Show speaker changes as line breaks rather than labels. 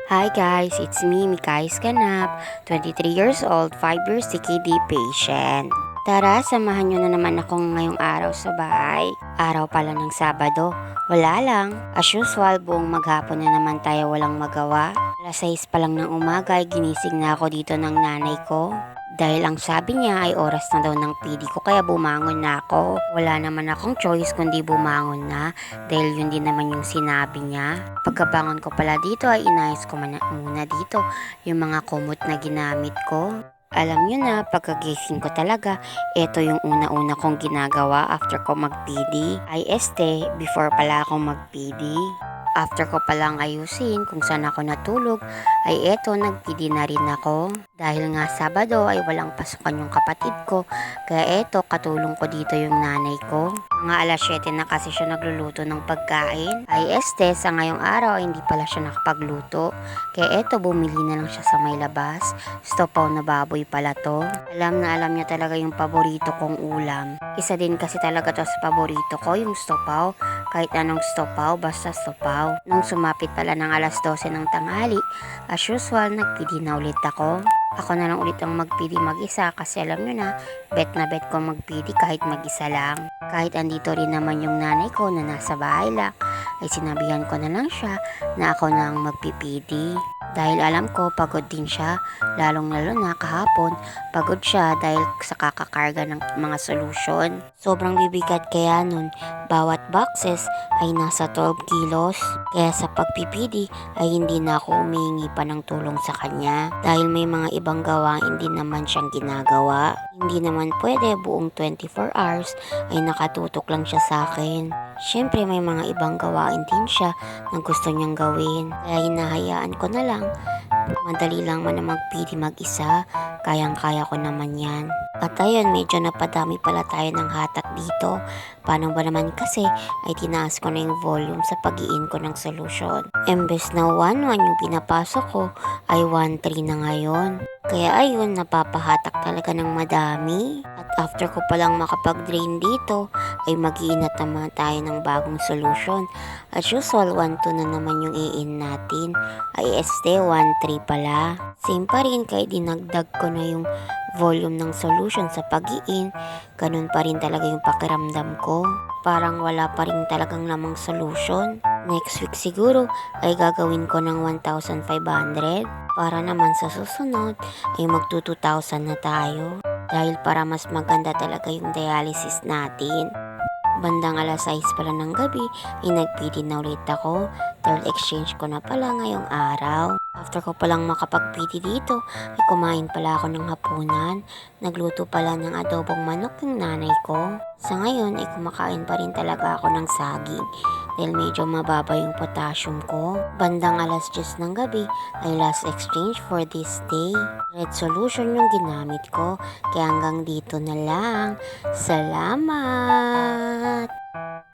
Hi guys, it's me, Mikay Scanap, 23 years old, 5 years CKD patient. Tara, samahan nyo na naman ako ngayong araw sa bahay. Araw pala ng Sabado. Wala lang. As usual, buong maghapon na naman tayo walang magawa. Alas 6 pa lang ng umaga ay ginising na ako dito ng nanay ko. Dahil ang sabi niya ay oras na daw ng PD ko kaya bumangon na ako. Wala naman akong choice kundi bumangon na dahil yun din naman yung sinabi niya. Pagkabangon ko pala dito ay inayos ko muna dito yung mga kumot na ginamit ko. Alam nyo na, pagkagising ko talaga, ito yung una-una kong ginagawa after ko mag-PD. Ay before pala ako mag-PD. After ko palang ayusin kung saan ako natulog, ay eto nag-PD na rin ako. Dahil nga Sabado ay walang pasukan yung kapatid ko, kaya eto katulong ko dito yung nanay ko. Mga alas 7 na kasi siya nagluluto ng pagkain. Ay sa ngayong araw ay hindi pala siya nakapagluto. Kaya eto bumili na lang siya sa may labas. Stopaw na baboy pala to. Alam na alam niya talaga yung paborito kong ulam. Isa din kasi talaga to sa paborito ko, yung stopaw. Kahit anong stopaw, basta stopaw. Nung sumapit pala ng alas 12 ng tanghali, as usual, nagpidi na ulit ako. Ako na lang ulit ang magpidi mag-isa kasi alam nyo na bet ko magpidi kahit mag-isa lang. Kahit andito rin naman yung nanay ko na nasa bahay lang, ay sinabihan ko na lang siya na ako na ang magpipidi. Dahil alam ko pagod din siya, lalong lalo na kahapon, pagod siya dahil sa kakakarga ng mga solusyon. Sobrang bibigat kaya nun, bawat boxes ay nasa 12 kilos. Kaya sa pagpipidi ay hindi na ako humingi pa ng tulong sa kanya. Dahil may mga ibang gawain din naman siyang ginagawa. Hindi naman pwede buong 24 hours ay nakatutok lang siya sa akin. Siyempre may mga ibang gawain din siya na gusto niyang gawin. Kaya hinahayaan ko na lang. Madali lang man na magpili mag-isa. Kayang-kaya ko naman yan. At ayun, medyo napadami pala tayo ng hatak dito. Paano ba naman kasi ay tinaas ko na yung volume sa pag-iin ko ng solution. Embes na 1-1 yung pinapasok ko ay 1-3 na ngayon. Kaya ayun, napapahatak talaga ng madami. At after ko palang makapag-drain dito, ay mag-iinat naman tayo ng bagong solution. As usual, 1-2 na naman yung iin natin. Ay 1-3 pala. Same pa rin kaya dinagdag ko na yung volume ng solution sa pag-iin. Ganun pa rin talaga yung pakiramdam ko. Parang wala pa rin talagang namang solution. Next week siguro ay gagawin ko ng 1,500 para naman sa susunod ay magto 2,000 na tayo. Dahil para mas maganda talaga yung dialysis natin. Bandang alas 6 pala ng gabi ay nagpidi na ulit ako. Third exchange ko na pala ngayong araw. After ko palang makapagpidi dito ay kumain pala ako ng hapunan. Nagluto pala ng adobong manok yung nanay ko. Sa ngayon ay kumakain pa rin talaga ako ng saging dahil medyo mababa yung potassium ko. Bandang alas 10 ng gabi ay last exchange for this day. Red solution yung ginamit ko kaya hanggang dito na lang. Salamat!